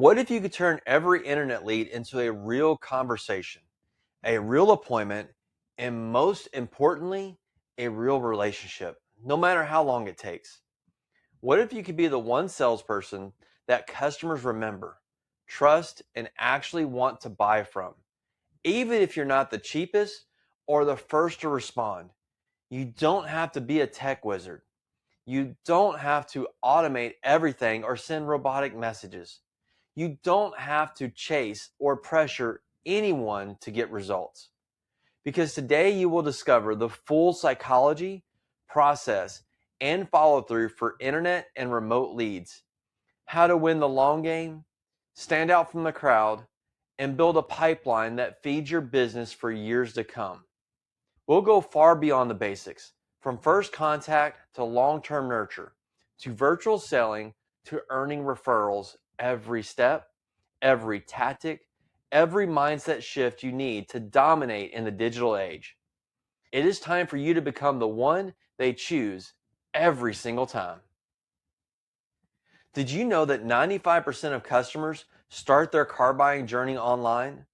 What if you could turn every internet lead into a real conversation, a real appointment, and most importantly, a real relationship, no matter how long it takes? What if you could be the one salesperson that customers remember, trust, and actually want to buy from? Even if you're not the cheapest or the first to respond, you don't have to be a tech wizard. You don't have to automate everything or send robotic messages. You don't have to chase or pressure anyone to get results. Because today you will discover the full psychology, process, and follow through for internet and remote leads, how to win the long game, stand out from the crowd, and build a pipeline that feeds your business for years to come. We'll go far beyond the basics, from first contact to long-term nurture, to virtual selling, to earning referrals every step, every tactic, every mindset shift you need to dominate in the digital age. It is time for you to become the one they choose every single time. Did you know that 95% of customers start their car buying journey online?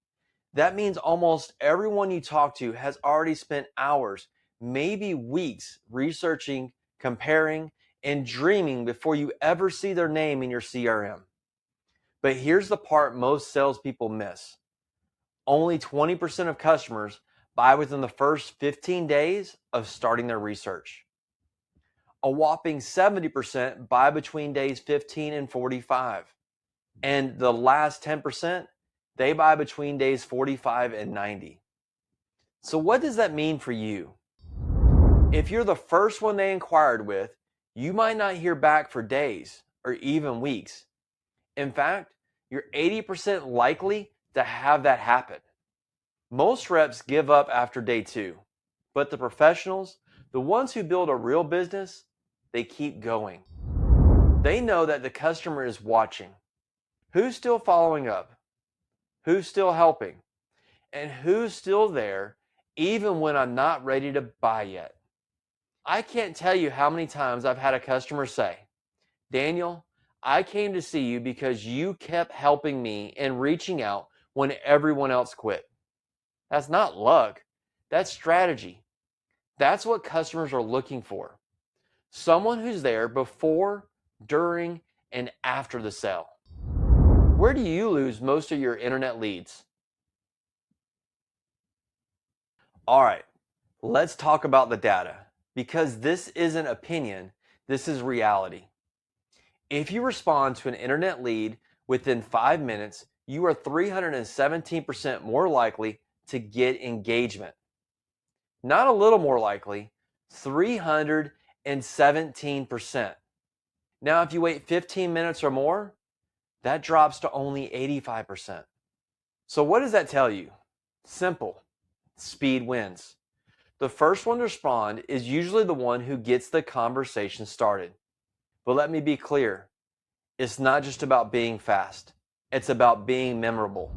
That means almost everyone you talk to has already spent hours, maybe weeks, researching, comparing, and dreaming before you ever see their name in your CRM. But here's the part most salespeople miss. Only 20% of customers buy within the first 15 days of starting their research. A whopping 70% buy between days 15 and 45. And the last 10%, they buy between days 45 and 90. So what does that mean for you? If you're the first one they inquired with, you might not hear back for days or even weeks. In fact, you're 80% likely to have that happen. Most reps give up after day 2, but the professionals, the ones who build a real business, they keep going. They know that the customer is watching. Who's still following up? Who's still helping? And who's still there even when I'm not ready to buy yet? I can't tell you how many times I've had a customer say, Daniel, I came to see you because you kept helping me and reaching out when everyone else quit. That's not luck. That's strategy. That's what customers are looking for. Someone who's there before, during, and after the sale. Where do you lose most of your internet leads? All right, let's talk about the data, because this isn't opinion, this is reality. If you respond to an internet lead within 5 minutes, you are 317% more likely to get engagement. Not a little more likely, 317%. Now, if you wait 15 minutes or more, that drops to only 85%. So what does that tell you? Simple. Speed wins. The first one to respond is usually the one who gets the conversation started. But let me be clear. It's not just about being fast. It's about being memorable.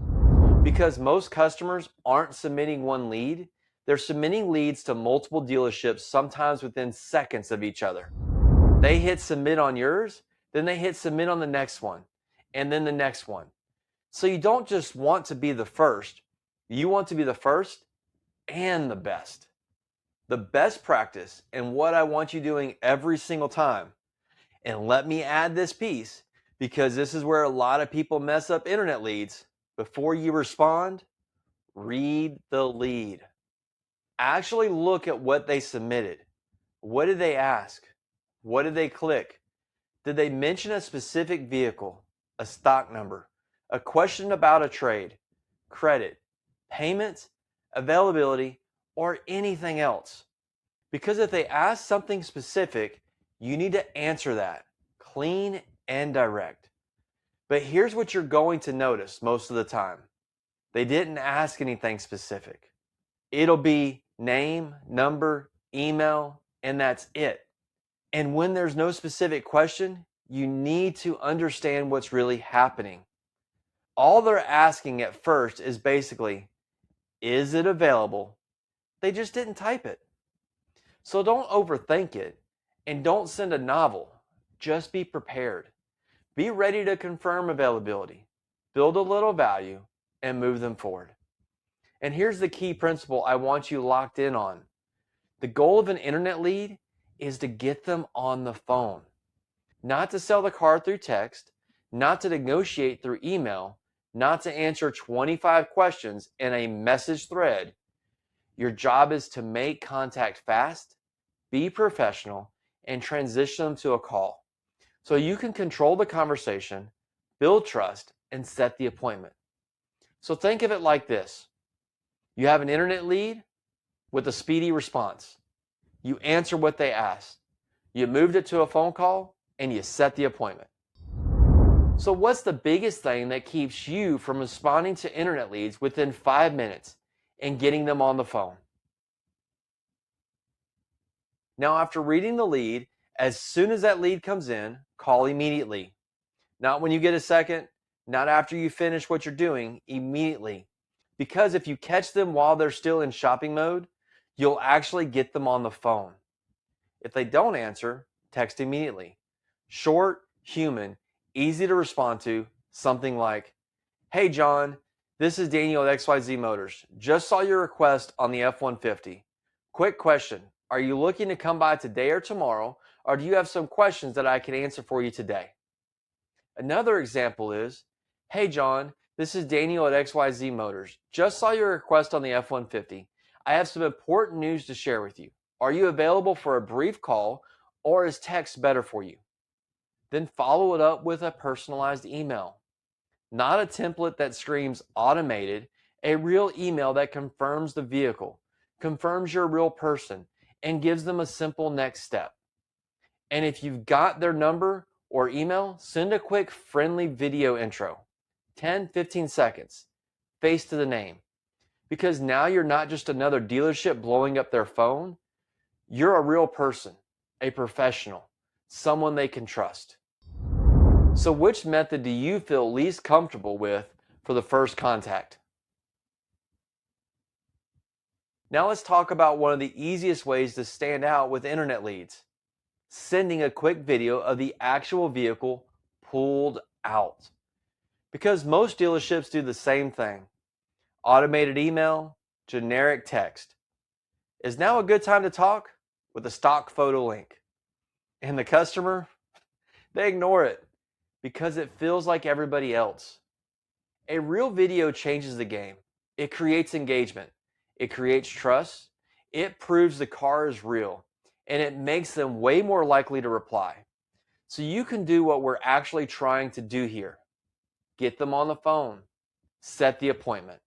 Because most customers aren't submitting one lead, they're submitting leads to multiple dealerships, sometimes within seconds of each other. They hit submit on yours, then they hit submit on the next one, and then the next one. So you don't just want to be the first, you want to be the first and the best. The best practice, and what I want you doing every single time. And let me add this piece, because this is where a lot of people mess up internet leads. Before you respond, read the lead. Actually look at what they submitted. What did they ask? What did they click? Did they mention a specific vehicle, a stock number, a question about a trade, credit, payments, availability, or anything else? Because if they ask something specific, you need to answer that clean and direct. But here's what you're going to notice most of the time. They didn't ask anything specific. It'll be name, number, email, and that's it. And when there's no specific question, you need to understand what's really happening. All they're asking at first is basically, is it available? They just didn't type it. So don't overthink it and don't send a novel. Just be prepared. Be ready to confirm availability. build a little value, and move them forward. And here's the key principle I want you locked in on. The goal of an internet lead is to get them on the phone, not to sell the car through text, not to negotiate through email, not to answer 25 questions in a message thread. Your job is to make contact fast, be professional, and transition them to a call so you can control the conversation, build trust, and set the appointment. So think of it like this. You have an internet lead with a speedy response. You answer what they ask. You moved it to a phone call, and you set the appointment. So what's the biggest thing that keeps you from responding to internet leads within 5 minutes and getting them on the phone? Now, after reading the lead, as soon as that lead comes in, call immediately. Not when you get a second, not after you finish what you're doing, immediately. Because if you catch them while they're still in shopping mode, you'll actually get them on the phone. If they don't answer, text immediately. Short, human, easy to respond to, something like, "Hey John, this is Daniel at XYZ Motors. Just saw your request on the F-150. Quick question, are you looking to come by today or tomorrow, or do you have some questions that I can answer for you today?" Another example is, "Hey John, this is Daniel at XYZ Motors. Just saw your request on the F-150. I have some important news to share with you. Are you available for a brief call, or is text better for you?" Then follow it up with a personalized email. Not a template that screams automated, a real email that confirms the vehicle, confirms you're a real person, and gives them a simple next step. And if you've got their number or email, send a quick friendly video intro, 10-15 seconds, face to the name. Because now you're not just another dealership blowing up their phone, you're a real person, a professional, someone they can trust. So which method do you feel least comfortable with for the first contact? Now let's talk about one of the easiest ways to stand out with internet leads. Sending a quick video of the actual vehicle pulled out. Because most dealerships do the same thing. Automated email, generic text. Is now a good time to talk? With a stock photo link. And the customer, they ignore it because it feels like everybody else. A real video changes the game. It creates engagement. It creates trust. It proves the car is real. And it makes them way more likely to reply. So you can do what we're actually trying to do here. Get them on the phone. Set the appointment.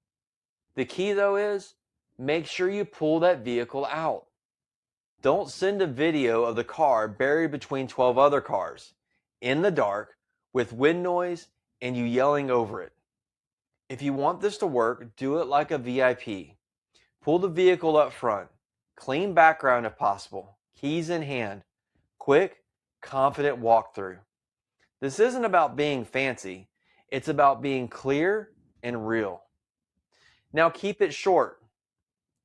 The key though is, make sure you pull that vehicle out. Don't send a video of the car buried between 12 other cars, in the dark, with wind noise, and you yelling over it. If you want this to work, do it like a VIP. Pull the vehicle up front. Clean background if possible. Keys in hand. Quick, confident walkthrough. This isn't about being fancy. It's about being clear and real. Now keep it short.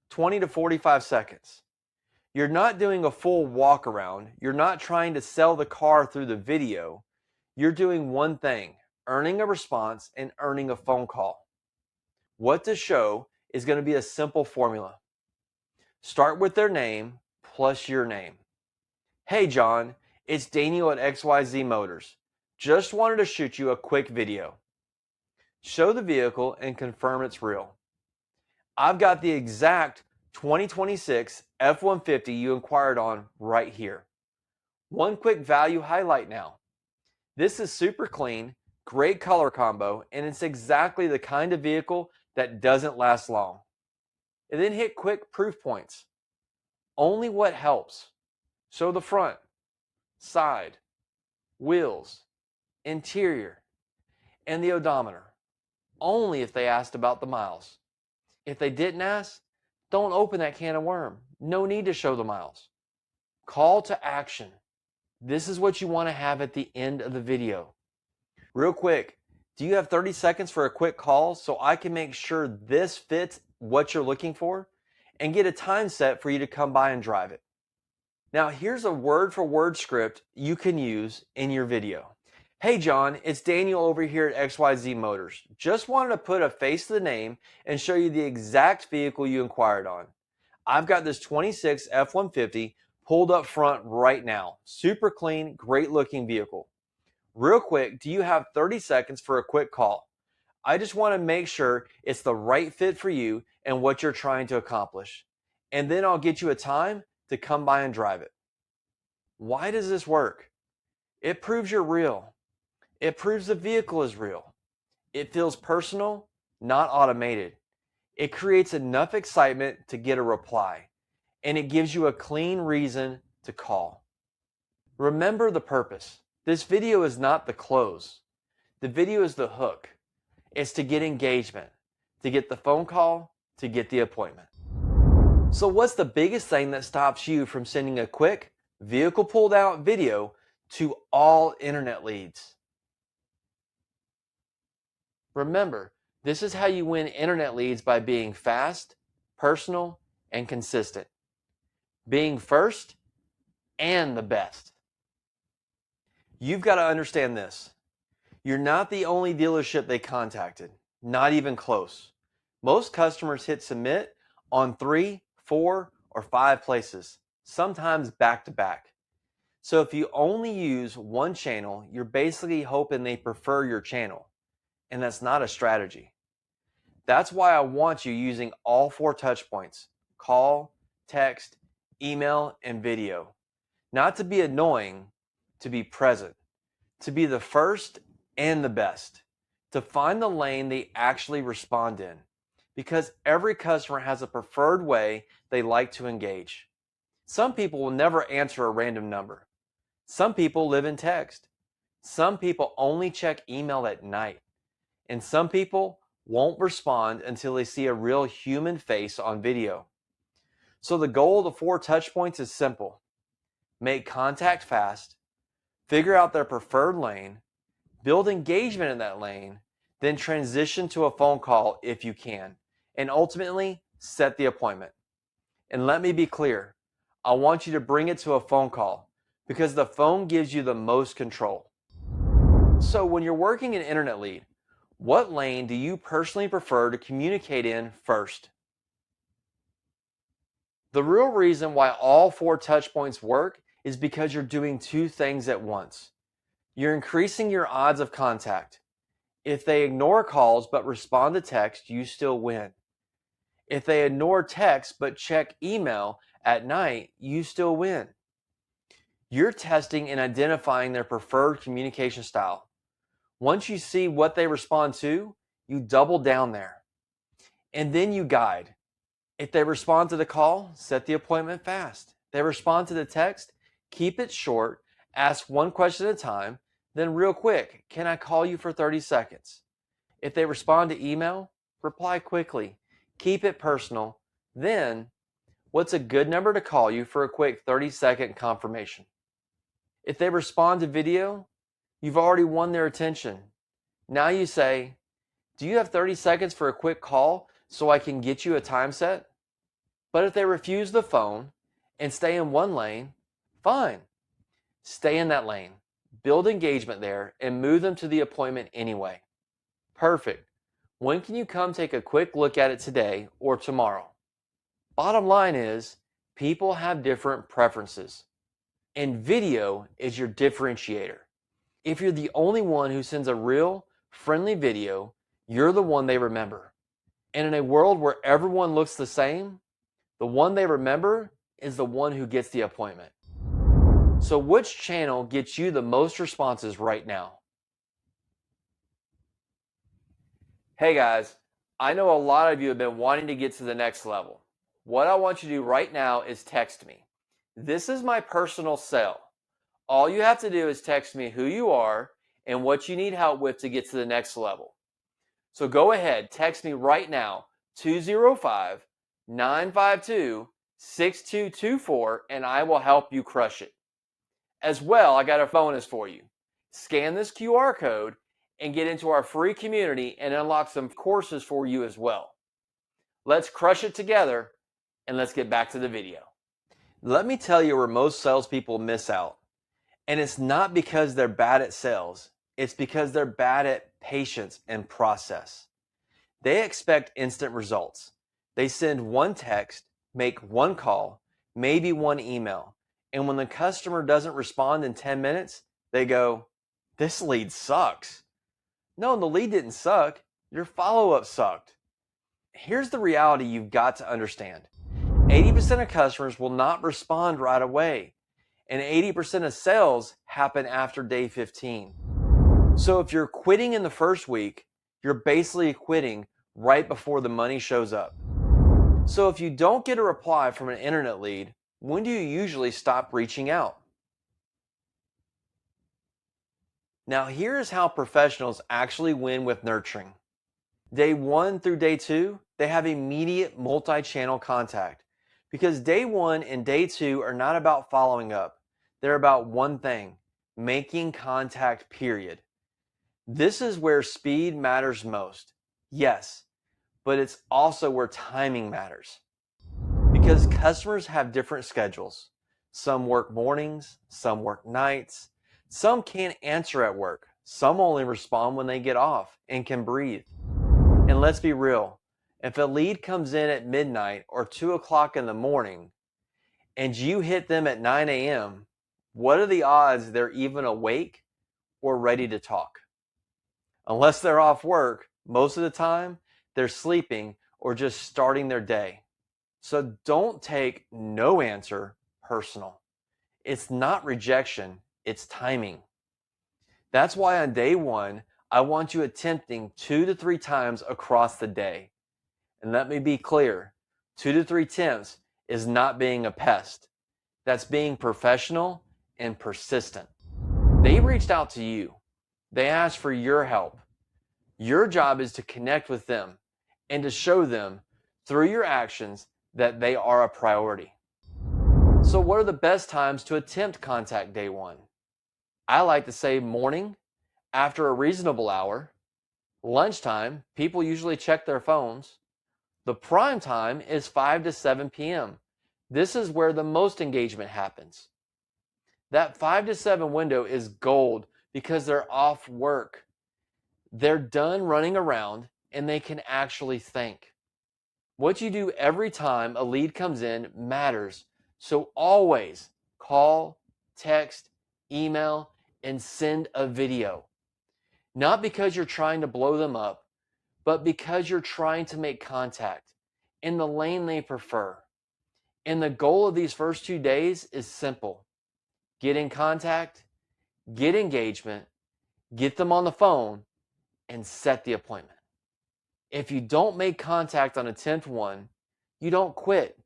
20 to 45 seconds. You're not doing a full walk around. You're not trying to sell the car through the video. You're doing one thing, earning a response and earning a phone call. What to show is going to be a simple formula. Start with their name plus your name. "Hey John, it's Daniel at XYZ Motors. Just wanted to shoot you a quick video." Show the vehicle and confirm it's real. "I've got the exact 2026 F-150 you inquired on right here." One quick value highlight now. This is super clean, great color combo, and it's exactly the kind of vehicle that doesn't last long. And then hit quick proof points. Only what helps. Show the front, side, wheels, interior, and the odometer. Only if they asked about the miles. If they didn't ask, don't open that can of worm. No need to show the miles. Call to action. This is what you want to have at the end of the video. Real quick, do you have 30 seconds for a quick call so I can make sure this fits what you're looking for and get a time set for you to come by and drive it? Now here's a word for word script you can use in your video. Hey John, it's Daniel over here at XYZ Motors. Just wanted to put a face to the name and show you the exact vehicle you inquired on. I've got this 26 F-150 pulled up front right now. Super clean, great looking vehicle. Real quick, do you have 30 seconds for a quick call? I just want to make sure it's the right fit for you and what you're trying to accomplish. And then I'll get you a time to come by and drive it. Why does this work? It proves you're real. It proves the vehicle is real. It feels personal, not automated. It creates enough excitement to get a reply, and it gives you a clean reason to call. Remember the purpose. This video is not the close. The video is the hook. It's to get engagement, to get the phone call, to get the appointment. So what's the biggest thing that stops you from sending a quick vehicle pulled out video to all internet leads? Remember, this is how you win internet leads, by being fast, personal, and consistent. Being first and the best. You've got to understand this. You're not the only dealership they contacted, not even close. Most customers hit submit on 3, 4, or 5 places, sometimes back to back. So if you only use one channel, you're basically hoping they prefer your channel. And that's not a strategy. That's why I want you using all 4 touch points: call, text, email, and video. Not to be annoying, to be present, to be the first and the best, to find the lane they actually respond in, because every customer has a preferred way they like to engage. Some people will never answer a random number. Some people live in text. Some people only check email at night. And some people won't respond until they see a real human face on video. So the goal of the 4 touch points is simple. Make contact fast, figure out their preferred lane, build engagement in that lane, then transition to a phone call if you can, and ultimately set the appointment. And let me be clear, I want you to bring it to a phone call because the phone gives you the most control. So when you're working an internet lead, what lane do you personally prefer to communicate in first? The real reason why all 4 touch points work is because you're doing 2 things at once. You're increasing your odds of contact. If they ignore calls but respond to text, you still win. If they ignore text but check email at night, you still win. You're testing and identifying their preferred communication style. Once you see what they respond to, you double down there. And then you guide. If they respond to the call, set the appointment fast. If they respond to the text, keep it short, ask one question at a time, then real quick, can I call you for 30 seconds? If they respond to email, reply quickly. Keep it personal. Then, what's a good number to call you for a quick 30-second confirmation? If they respond to video, you've already won their attention. Now you say, do you have 30 seconds for a quick call so I can get you a time set? But if they refuse the phone and stay in one lane, fine. Stay in that lane, build engagement there, and move them to the appointment anyway. Perfect. When can you come take a quick look at it today or tomorrow? Bottom line is, people have different preferences, and video is your differentiator. If you're the only one who sends a real, friendly video, you're the one they remember. And in a world where everyone looks the same, the one they remember is the one who gets the appointment. So which channel gets you the most responses right now? Hey guys, I know a lot of you have been wanting to get to the next level. What I want you to do right now is text me. This is my personal cell. All you have to do is text me who you are and what you need help with to get to the next level. So go ahead, text me right now, 205-952-6224, and I will help you crush it. As well, I got a bonus for you. Scan this QR code and get into our free community and unlock some courses for you as well. Let's crush it together, and let's get back to the video. Let me tell you where most salespeople miss out. And it's not because they're bad at sales. It's because they're bad at patience and process. They expect instant results. They send one text, make one call, maybe one email. And when the customer doesn't respond in 10 minutes, they go, "This lead sucks." No, the lead didn't suck. Your follow-up sucked. Here's the reality you've got to understand. 80% of customers will not respond right away, and 80% of sales happen after day 15. So if you're quitting in the first week, you're basically quitting right before the money shows up. So if you don't get a reply from an internet lead, when do you usually stop reaching out? Now here's how professionals actually win with nurturing. Day 1 through day 2, they have immediate multi-channel contact because day 1 and day 2 are not about following up. They're about one thing, making contact, period. This is where speed matters most. Yes, but it's also where timing matters. Because customers have different schedules. Some work mornings, some work nights. Some can't answer at work. Some only respond when they get off and can breathe. And let's be real, if a lead comes in at midnight or 2 o'clock in the morning and you hit them at 9 a.m., what are the odds they're even awake or ready to talk? Unless they're off work, most of the time they're sleeping or just starting their day. So don't take no answer personal. It's not rejection, it's timing. That's why on day 1, I want you attempting 2 to 3 times across the day. And let me be clear, 2 to 3 attempts is not being a pest. That's being professional and persistent. They reached out to you. They asked for your help. Your job is to connect with them and to show them through your actions that they are a priority. So what are the best times to attempt contact day 1? I like to say morning, after a reasonable hour. Lunchtime, people usually check their phones. The prime time is 5 to 7 p.m. This is where the most engagement happens. That 5 to 7 window is gold because they're off work. They're done running around and they can actually think. What you do every time a lead comes in matters. So always call, text, email, and send a video. Not because you're trying to blow them up, but because you're trying to make contact in the lane they prefer. And the goal of these first 2 days is simple. Get in contact, get engagement, get them on the phone, and set the appointment. If you don't make contact on attempt 1, you don't quit.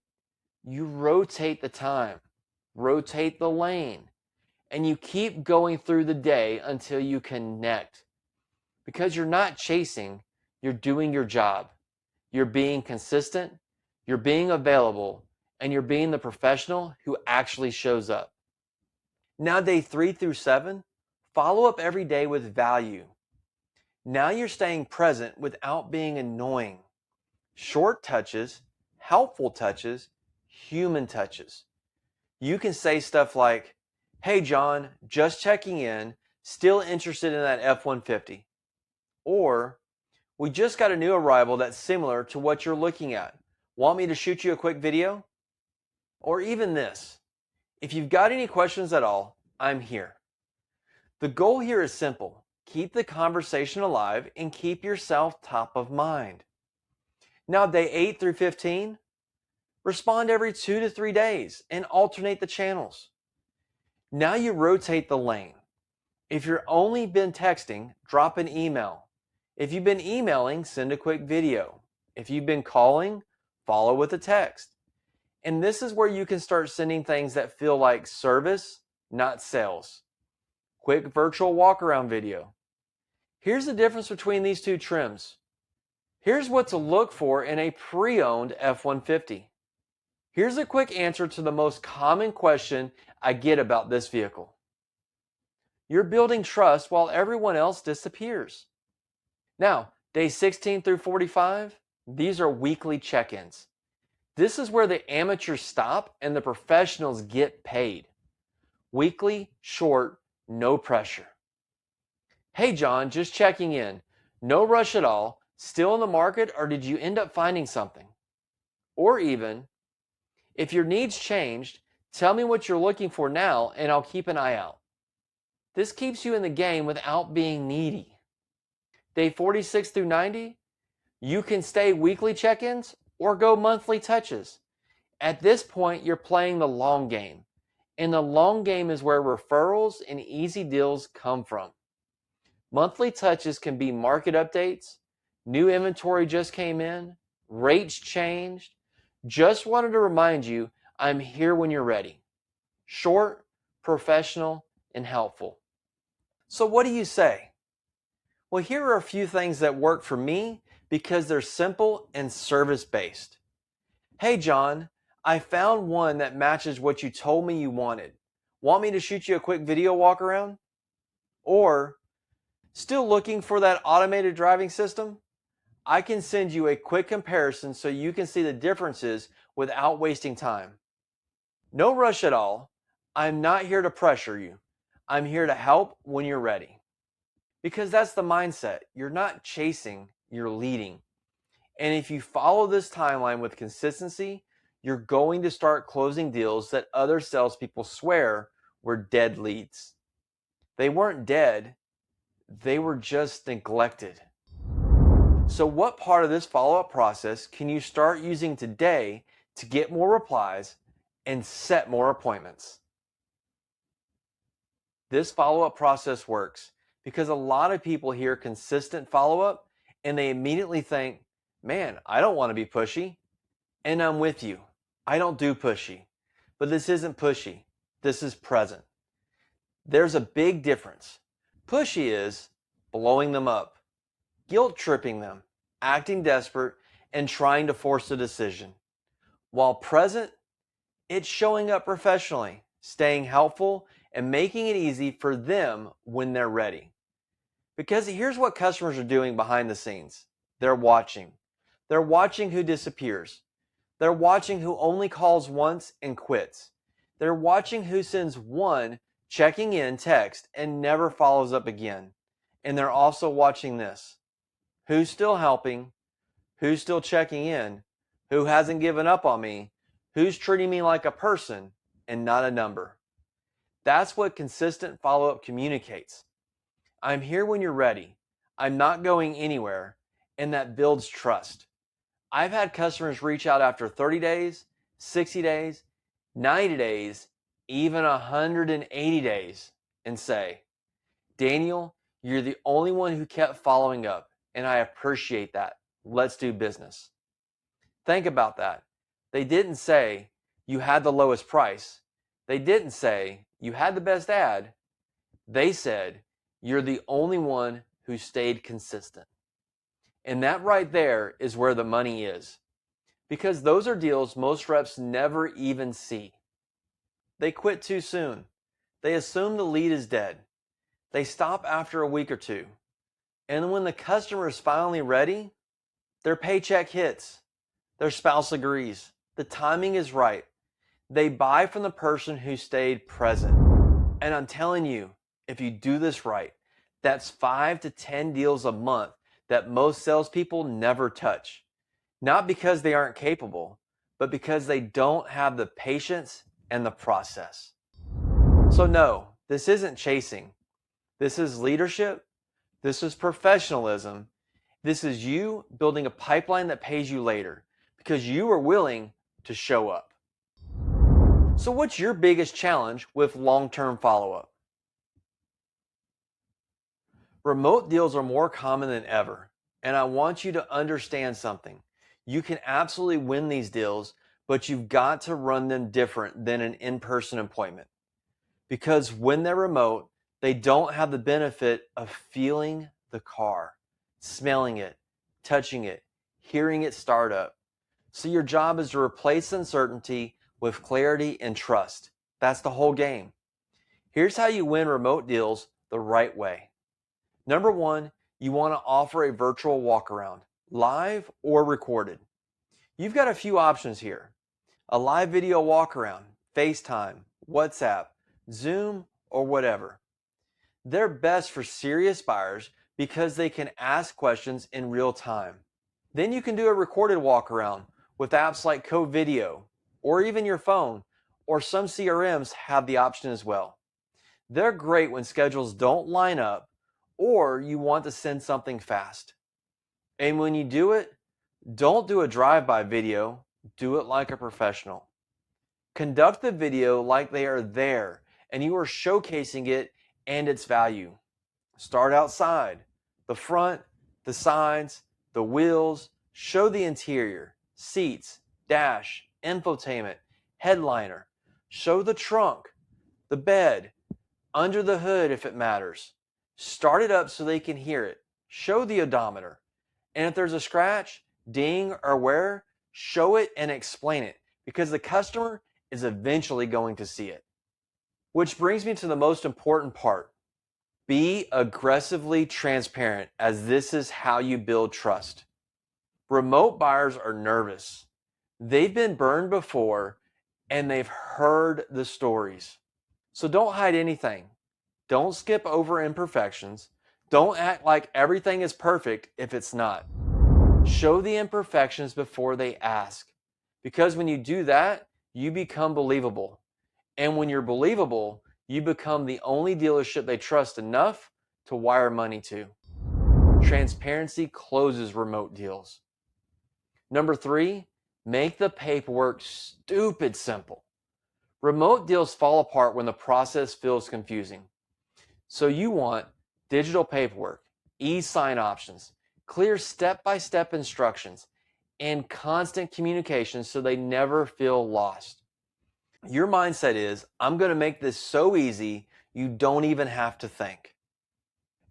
You rotate the time, rotate the lane, and you keep going through the day until you connect. Because you're not chasing, you're doing your job. You're being consistent, you're being available, and you're being the professional who actually shows up. Now, day 3 through 7, follow up every day with value. Now you're staying present without being annoying. Short touches, helpful touches, human touches. You can say stuff like, "Hey John, just checking in, still interested in that F-150. Or, "We just got a new arrival that's similar to what you're looking at. Want me to shoot you a quick video?" Or even this, "If you've got any questions at all, I'm here." The goal here is simple. Keep the conversation alive and keep yourself top of mind. Now, day 8 through 15, respond every 2 to 3 days and alternate the channels. Now you rotate the lane. If you've only been texting, drop an email. If you've been emailing, send a quick video. If you've been calling, follow with a text. And this is where you can start sending things that feel like service, not sales. Quick virtual walk-around video. Here's the difference between these two trims. Here's what to look for in a pre-owned F-150. Here's a quick answer to the most common question I get about this vehicle. You're building trust while everyone else disappears. Now, days 16 through 45, these are weekly check-ins. This is where the amateurs stop and the professionals get paid. Weekly, short, no pressure. Hey John, just checking in. No rush at all. Still in the market, or did you end up finding something? Or even, if your needs changed, tell me what you're looking for now and I'll keep an eye out. This keeps you in the game without being needy. Day 46 through 90, you can stay weekly check-ins or go monthly touches. At this point, you're playing the long game. And the long game is where referrals and easy deals come from. Monthly touches can be market updates, new inventory just came in, rates changed. Just wanted to remind you, I'm here when you're ready. Short, professional, and helpful. So what do you say? Well, here are a few things that work for me because they're simple and service-based. Hey John, I found one that matches what you told me you wanted. Want me to shoot you a quick video walk around? Or, still looking for that automated driving system? I can send you a quick comparison so you can see the differences without wasting time. No rush at all. I'm not here to pressure you. I'm here to help when you're ready. Because that's the mindset. You're not chasing, you're leading. And if you follow this timeline with consistency, you're going to start closing deals that other salespeople swear were dead leads. They weren't dead, they were just neglected. So what part of this follow-up process can you start using today to get more replies and set more appointments? This follow-up process works because a lot of people hear consistent follow-up and they immediately think, man, I don't want to be pushy. And I'm with you. I don't do pushy. But this isn't pushy. This is present. There's a big difference. Pushy is blowing them up, guilt tripping them, acting desperate, and trying to force a decision. While present, it's showing up professionally, staying helpful, and making it easy for them when they're ready. Because here's what customers are doing behind the scenes. They're watching. They're watching who disappears. They're watching who only calls once and quits. They're watching who sends one checking in text and never follows up again. And they're also watching this. Who's still helping? Who's still checking in? Who hasn't given up on me? Who's treating me like a person and not a number? That's what consistent follow-up communicates. I'm here when you're ready. I'm not going anywhere. And that builds trust. I've had customers reach out after 30 days, 60 days, 90 days, even 180 days and say, Daniel, you're the only one who kept following up, and I appreciate that. Let's do business. Think about that. They didn't say you had the lowest price. They didn't say you had the best ad. They said you're the only one who stayed consistent. And that right there is where the money is. Because those are deals most reps never even see. They quit too soon. They assume the lead is dead. They stop after a week or two. And when the customer is finally ready, their paycheck hits. Their spouse agrees. The timing is right. They buy from the person who stayed present. And I'm telling you, if you do this right, that's 5 to 10 deals a month that most salespeople never touch. Not because they aren't capable, but because they don't have the patience and the process. So no, this isn't chasing. This is leadership. This is professionalism. This is you building a pipeline that pays you later because you are willing to show up. So what's your biggest challenge with long-term follow-up? Remote deals are more common than ever, and I want you to understand something. You can absolutely win these deals, but you've got to run them different than an in-person appointment. Because when they're remote, they don't have the benefit of feeling the car, smelling it, touching it, hearing it start up. So your job is to replace uncertainty with clarity and trust. That's the whole game. Here's how you win remote deals the right way. Number one, you want to offer a virtual walkaround, live or recorded. You've got a few options here. A live video walkaround, FaceTime, WhatsApp, Zoom, or whatever. They're best for serious buyers because they can ask questions in real time. Then you can do a recorded walk around with apps like Code Video or even your phone, or some CRMs have the option as well. They're great when schedules don't line up or you want to send something fast. And when you do it, don't do a drive-by video, do it like a professional. Conduct the video like they are there and you are showcasing it and its value. Start outside, the front, the sides, the wheels, show the interior, seats, dash, infotainment, headliner, show the trunk, the bed, under the hood if it matters. Start it up so they can hear it. Show the odometer. And if there's a scratch, ding, or wear, show it and explain it because the customer is eventually going to see it. Which brings me to the most important part. Be aggressively transparent, as this is how you build trust. Remote buyers are nervous. They've been burned before and they've heard the stories. So don't hide anything. Don't skip over imperfections. Don't act like everything is perfect if it's not. Show the imperfections before they ask. Because when you do that, you become believable. And when you're believable, you become the only dealership they trust enough to wire money to. Transparency closes remote deals. Number 3, make the paperwork stupid simple. Remote deals fall apart when the process feels confusing. So you want digital paperwork, e-sign options, clear step-by-step instructions, and constant communication so they never feel lost. Your mindset is, I'm going to make this so easy, you don't even have to think.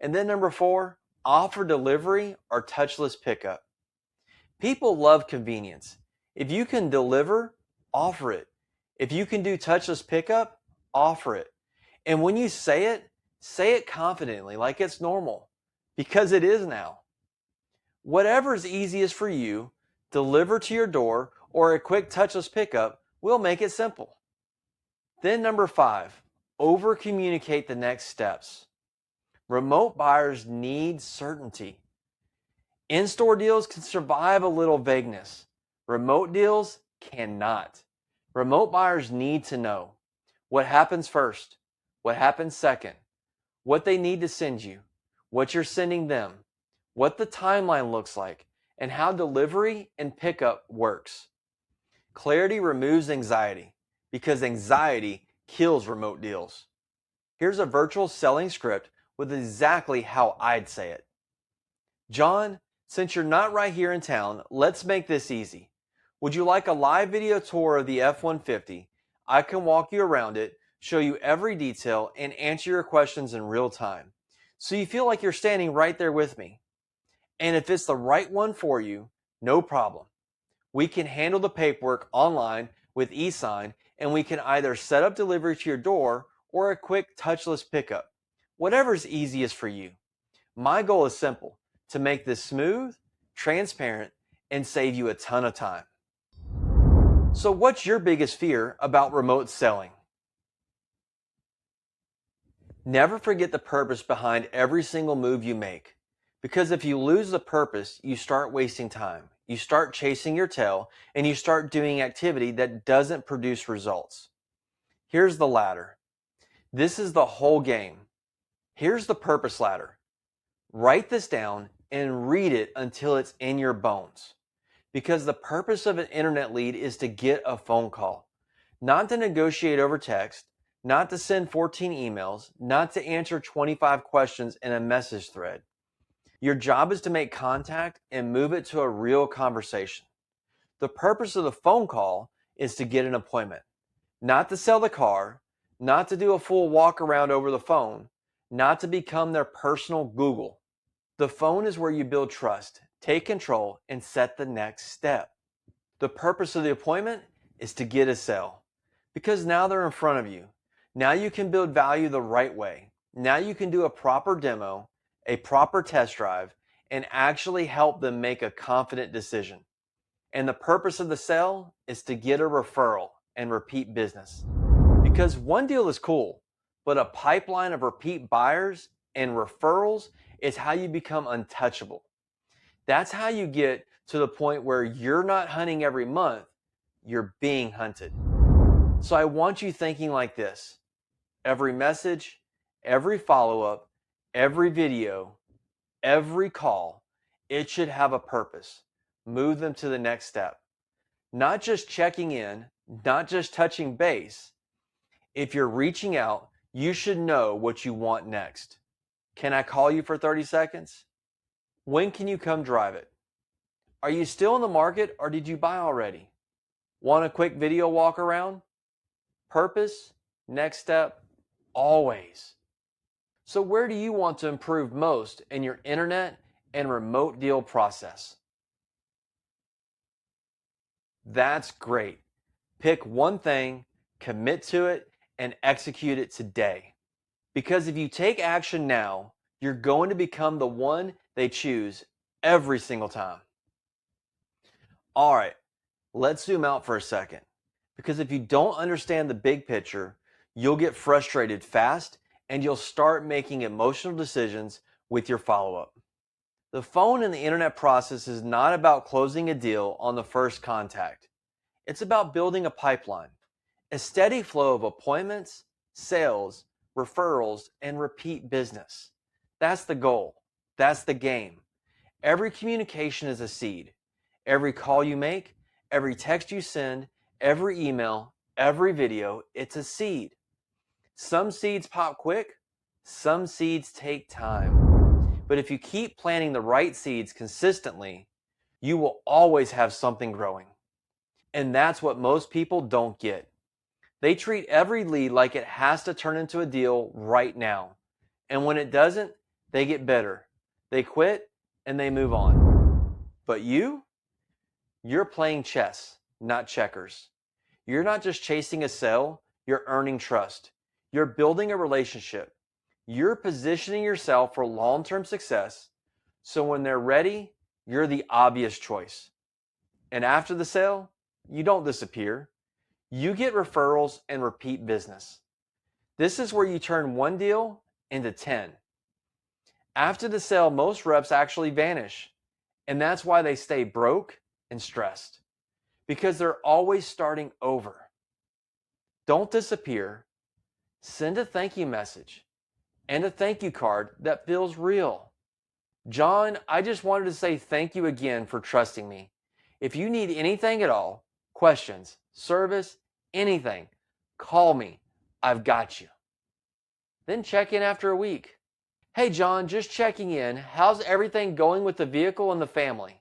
And then number 4, offer delivery or touchless pickup. People love convenience. If you can deliver, offer it. If you can do touchless pickup, offer it. And when you say it confidently, like it's normal, because it is now. Whatever is easiest for you, deliver to your door or a quick touchless pickup will make it simple. Then number 5, over communicate the next steps. Remote buyers need certainty. In-store deals can survive a little vagueness. Remote deals cannot. Remote buyers need to know what happens first, what happens second, what they need to send you, what you're sending them, what the timeline looks like, and how delivery and pickup works. Clarity removes anxiety because anxiety kills remote deals. Here's a virtual selling script with exactly how I'd say it. John, since you're not right here in town, let's make this easy. Would you like a live video tour of the F-150? I can walk you around it, show you every detail, and answer your questions in real time. So you feel like you're standing right there with me. And if it's the right one for you, no problem. We can handle the paperwork online with e-sign, and we can either set up delivery to your door or a quick touchless pickup. Whatever's easiest for you. My goal is simple, to make this smooth, transparent, and save you a ton of time. So what's your biggest fear about remote selling? Never forget the purpose behind every single move you make. Because if you lose the purpose, you start wasting time. You start chasing your tail, and you start doing activity that doesn't produce results. Here's the ladder. This is the whole game. Here's the purpose ladder. Write this down and read it until it's in your bones. Because the purpose of an internet lead is to get a phone call, not to negotiate over text, not to send 14 emails, not to answer 25 questions in a message thread. Your job is to make contact and move it to a real conversation. The purpose of the phone call is to get an appointment, not to sell the car, not to do a full walk around over the phone, not to become their personal Google. The phone is where you build trust, take control, and set the next step. The purpose of the appointment is to get a sale, because now they're in front of you. Now you can build value the right way. Now you can do a proper demo, a proper test drive, and actually help them make a confident decision. And the purpose of the sale is to get a referral and repeat business. Because one deal is cool, But a pipeline of repeat buyers and referrals is how you become untouchable. That's how you get to the point where you're not hunting every month, you're being hunted. So I want you thinking like this: every message, every follow-up, every video, every call, it should have a purpose. Move them to the next step. Not just checking in, not just touching base. If you're reaching out, you should know what you want next. Can I call you for 30 seconds? When can you come drive it? Are you still in the market or did you buy already? Want a quick video walk around? Purpose, next step, always. So where do you want to improve most in your internet and remote deal process? That's great. Pick one thing, commit to it, and execute it today. Because if you take action now, you're going to become the one they choose every single time. All right, let's zoom out for a second. Because if you don't understand the big picture, you'll get frustrated fast and you'll start making emotional decisions with your follow-up. The phone and the internet process is not about closing a deal on the first contact. It's about building a pipeline, a steady flow of appointments, sales, referrals, and repeat business. That's the goal. That's the game. Every communication is a seed. Every call you make, every text you send, every email, every video, it's a seed. Some seeds pop quick, some seeds take time. But if you keep planting the right seeds consistently, you will always have something growing. And that's what most people don't get. They treat every lead like it has to turn into a deal right now. And when it doesn't, they get bitter. They quit and they move on. But you're playing chess, not checkers. You're not just chasing a sale, you're earning trust. You're building a relationship. You're positioning yourself for long-term success, so when they're ready, you're the obvious choice. And after the sale, you don't disappear. You get referrals and repeat business. This is where you turn one deal into 10. After the sale, most reps actually vanish, and that's why they stay broke and stressed, because they're always starting over. Don't disappear. Send a thank you message and a thank you card that feels real. John, I just wanted to say thank you again for trusting me. If you need anything at all, questions, service, anything, call me. I've got you. Then check in after a week. Hey John, just checking in. How's everything going with the vehicle and the family?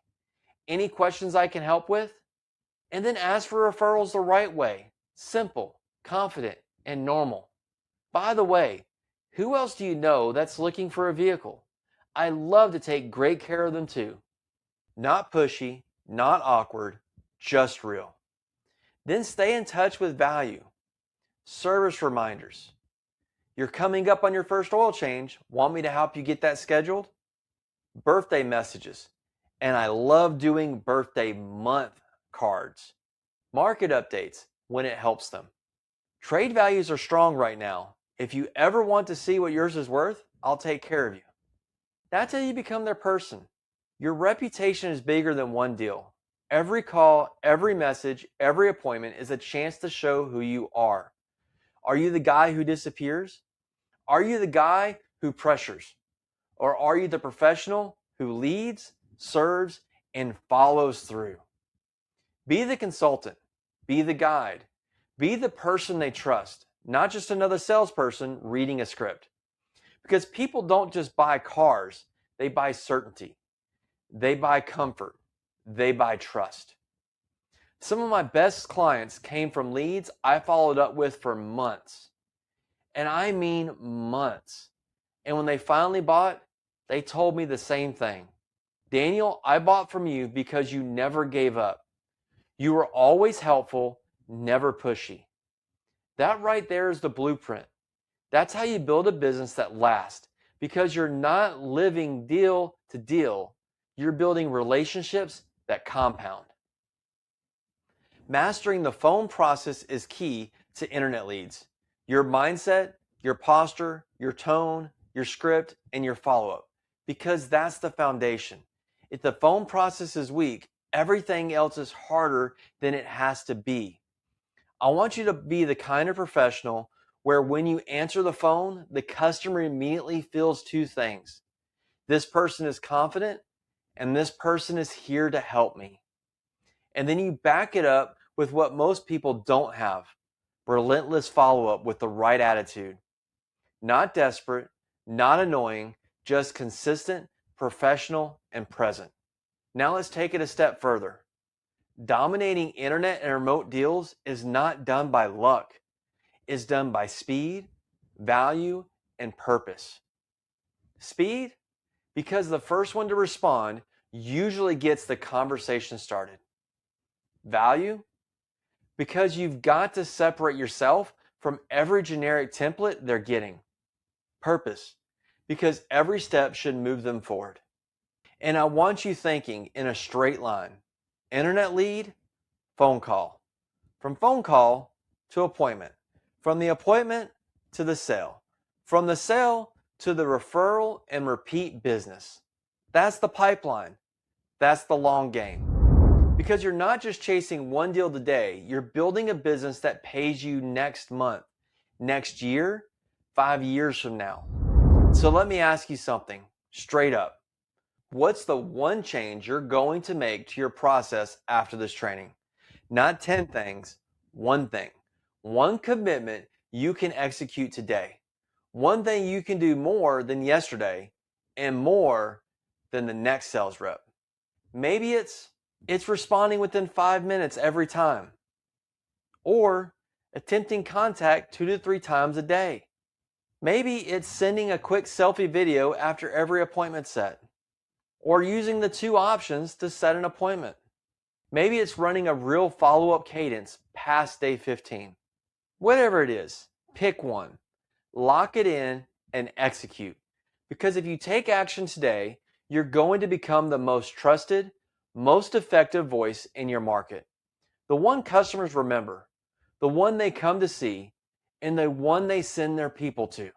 Any questions I can help with? And then ask for referrals the right way. Simple, confident, and normal. By the way, who else do you know that's looking for a vehicle? I love to take great care of them too. Not pushy, not awkward, just real. Then stay in touch with value. Service reminders. You're coming up on your first oil change. Want me to help you get that scheduled? Birthday messages. And I love doing birthday month cards. Market updates when it helps them. Trade values are strong right now. If you ever want to see what yours is worth, I'll take care of you. That's how you become their person. Your reputation is bigger than one deal. Every call, every message, every appointment is a chance to show who you are. Are you the guy who disappears? Are you the guy who pressures? Or are you the professional who leads, serves, and follows through? Be the consultant. Be the guide. Be the person they trust, not just another salesperson reading a script. Because people don't just buy cars, they buy certainty. They buy comfort. They buy trust. Some of my best clients came from leads I followed up with for months. And I mean months. And when they finally bought, they told me the same thing. Daniel, I bought from you because you never gave up. You were always helpful, never pushy. That right there is the blueprint. That's how you build a business that lasts, because you're not living deal to deal. You're building relationships that compound. Mastering the phone process is key to internet leads. Your mindset, your posture, your tone, your script, and your follow-up, because that's the foundation. If the phone process is weak, everything else is harder than it has to be. I want you to be the kind of professional where when you answer the phone, the customer immediately feels two things. This person is confident, and this person is here to help me. And then you back it up with what most people don't have: relentless follow-up with the right attitude. Not desperate, not annoying, just consistent, professional, and present. Now let's take it a step further. Dominating internet and remote deals is not done by luck. It's done by speed, value, and purpose. Speed, because the first one to respond usually gets the conversation started. Value, because you've got to separate yourself from every generic template they're getting. Purpose, because every step should move them forward. And I want you thinking in a straight line. Internet lead, phone call. From phone call to appointment. From the appointment to the sale. From the sale to the referral and repeat business. That's the pipeline. That's the long game. Because you're not just chasing one deal today, you're building a business that pays you next month, next year, 5 years from now. So let me ask you something straight up. What's the one change you're going to make to your process after this training? Not 10 things, one thing. One commitment you can execute today. One thing you can do more than yesterday and more than the next sales rep. Maybe it's responding within 5 minutes every time. Or attempting contact 2 to 3 times a day. Maybe it's sending a quick selfie video after every appointment set. Or using the 2 options to set an appointment. Maybe it's running a real follow-up cadence past day 15. Whatever it is, pick one. Lock it in and execute. Because if you take action today, you're going to become the most trusted, most effective voice in your market. The one customers remember, the one they come to see, and the one they send their people to.